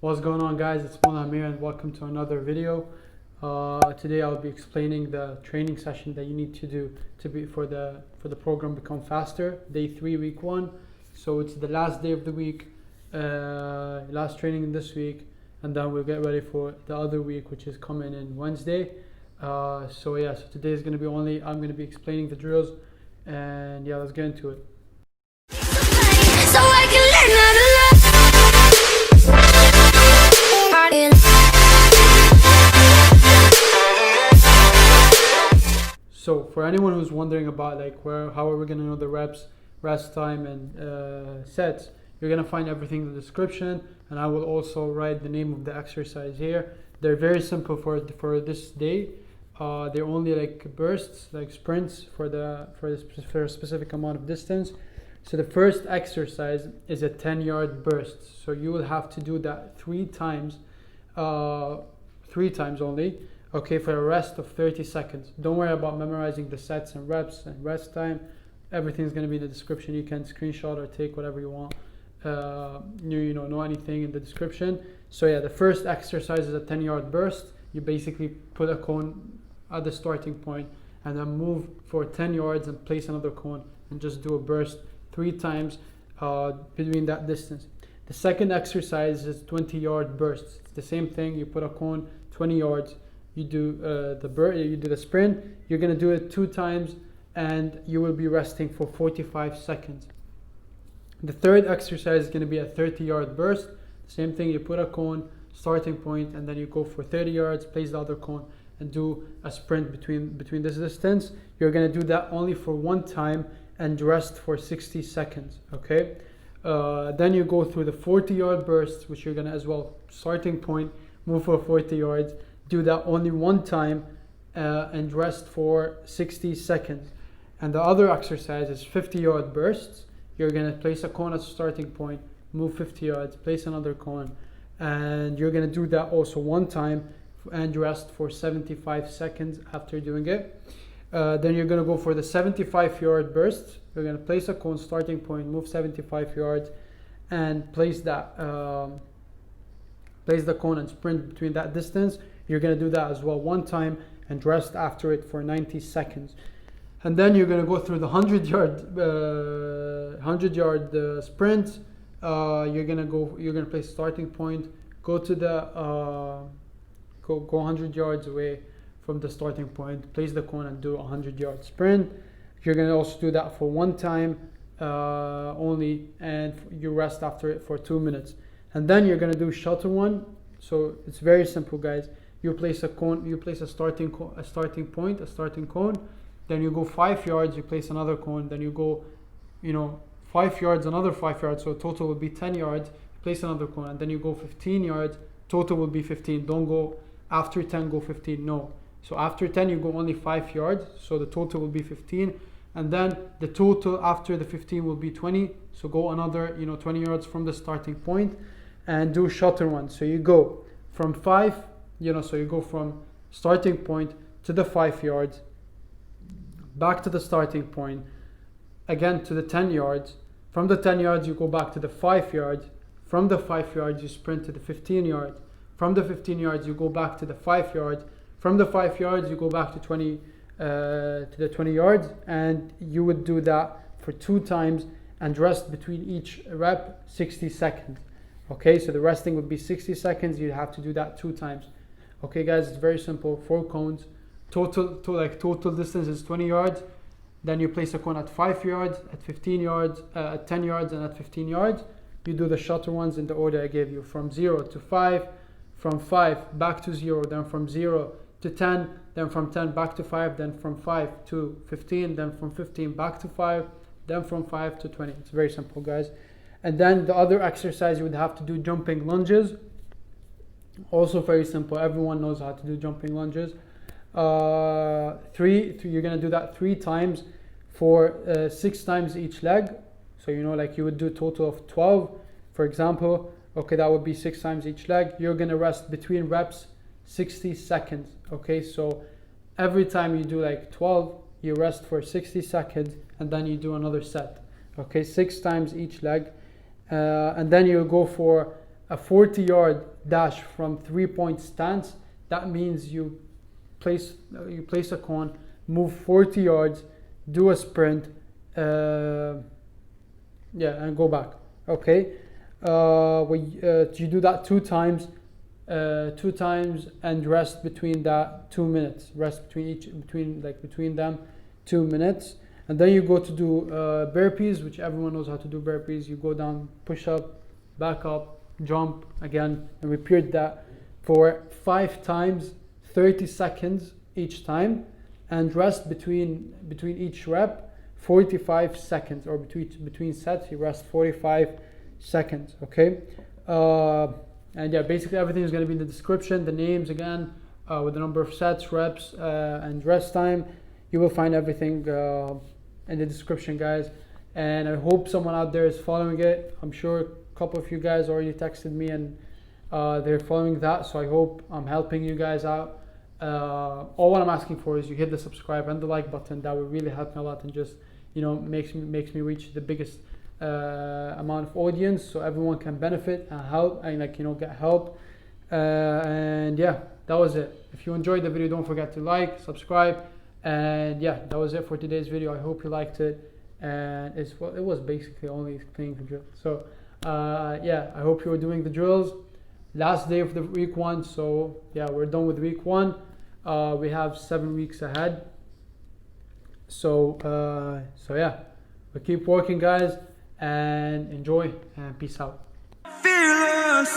What's going on, guys? It's Mulham here and welcome to another video. Today I'll be explaining the training session that you need to do for the program Become Faster, day 3, week 1. So it's the last day of the week, last training this week, and then we'll get ready for the other week, which is coming in Wednesday. So today is going to be I'm going to be explaining the drills, and let's get into it. So I can learn how to love. So for anyone who's wondering about how are we going to know the reps, rest time, and sets, you're going to find everything in the description, and I will also write the name of the exercise here. They're very simple for this day. They're only like bursts, like sprints for a specific amount of distance. So the first exercise is a 10-yard burst. So you will have to do that three times only, okay, for a rest of 30 seconds. Don't worry about memorizing the sets and reps and rest time. Everything's going to be in the description. You can screenshot or take whatever you want. Know anything in the description. So the first exercise is a 10-yard burst. You basically put a cone at the starting point and then move for 10 yards and place another cone and just do a burst 3 times between that distance. The second exercise is 20-yard bursts. It's the same thing. You put a cone 20 yards. You do the sprint. You're going to do it 2 times, and you will be resting for 45 seconds. The third exercise is going to be a 30-yard burst. Same thing. You put a cone starting point, and then you go for 30 yards. Place the other cone and do a sprint between this distance. You're going to do that only for 1 time and rest for 60 seconds. Okay. Then you go through the 40-yard bursts, which you're going to as well, starting point, move for 40 yards, do that only 1 time and rest for 60 seconds. And the other exercise is 50-yard bursts. You're going to place a cone at the starting point, move 50 yards, place another cone, and you're going to do that also 1 time and rest for 75 seconds after doing it. Then you're going to go for the 75-yard burst. You're going to place a cone starting point, move 75 yards, and place the cone and sprint between that distance. You're going to do that as well 1 time and rest after it for 90 seconds. And then you're going to go through the 100-yard sprint. You're going to place starting point, go to the go 100 yards away from the starting point, place the cone and do a 100-yard sprint. You're going to also do that for 1 time only, and you rest after it for 2 minutes. And then you're going to do shuttle one. So it's very simple, guys. You place a cone, you place a starting point, a starting cone. Then you go 5 yards, you place another cone. Then you go, 5 yards, another 5 yards. So total will be 10 yards. Place another cone, and then you go 15 yards. Total will be 15. Don't go after 10, go 15. No. So after 10, you go only 5 yards. So the total will be 15. And then the total after the 15 will be 20. So go another, 20 yards from the starting point and do shuttle one. So you go from 5, so you go from starting point to the 5 yards, back to the starting point, again to the 10 yards. From the 10 yards, you go back to the 5 yards. From the 5 yards, you sprint to the 15 yards. From the 15 yards, you go back to the 5 yards. From the 5 yards, you go back to the 20 yards, and you would do that for 2 times and rest between each rep 60 seconds. Okay, so the resting would be 60 seconds. You have to do that 2 times. Okay, guys, it's very simple. 4 cones. Total distance is 20 yards. Then you place a cone at 5 yards, at 15 yards, at 10 yards, and at 15 yards. You do the shuttle ones in the order I gave you, from 0 to 5, from 5 back to 0, then from 0 to 10, then from 10 back to 5, then from 5 to 15, then from 15 back to 5, then from 5 to 20. It's very simple, guys. And then the other exercise, you would have to do jumping lunges. Also very simple. Everyone knows how to do jumping lunges. You're going to do that 3 times for 6 times each leg. So you would do a total of 12, for example. Okay, that would be 6 times each leg. You're going to rest between reps 60 seconds. Okay, so every time you do 12, you rest for 60 seconds, and then you do another set. Okay, 6 times each leg. And then you go for a 40-yard dash from 3-point stance. That means you place a cone, move 40 yards, do a sprint, and go back. Okay, you do that two times, and rest between that 2 minutes. Rest between them 2 minutes, and then you go to do burpees, which everyone knows how to do burpees. You go down, push up, back up, jump again, and repeat that for 5 times, 30 seconds each time, and rest between each rep 45 seconds, or between sets you rest 45 seconds. Okay, and yeah, basically everything is going to be in the description. The names again, with the number of sets, reps, and rest time. You will find everything in the description, guys. And I hope someone out there is following it. I'm sure a couple of you guys already texted me, and they're following that, so I hope I'm helping you guys out. All what I'm asking for is you hit the subscribe and the like button. That would really help me a lot, and just, you know, makes me reach the biggest amount of audience, so everyone can benefit and help, and get help. And yeah, that was it. If you enjoyed the video, don't forget to like, subscribe, and yeah, that was it for today's video. I hope you liked it, and it was basically only explaining the drill. So yeah, I hope you were doing the drills. Last day of the week 1, so yeah, we're done with week 1. We have 7 weeks ahead. So yeah, we keep working, guys, and enjoy, and peace out. Fearless.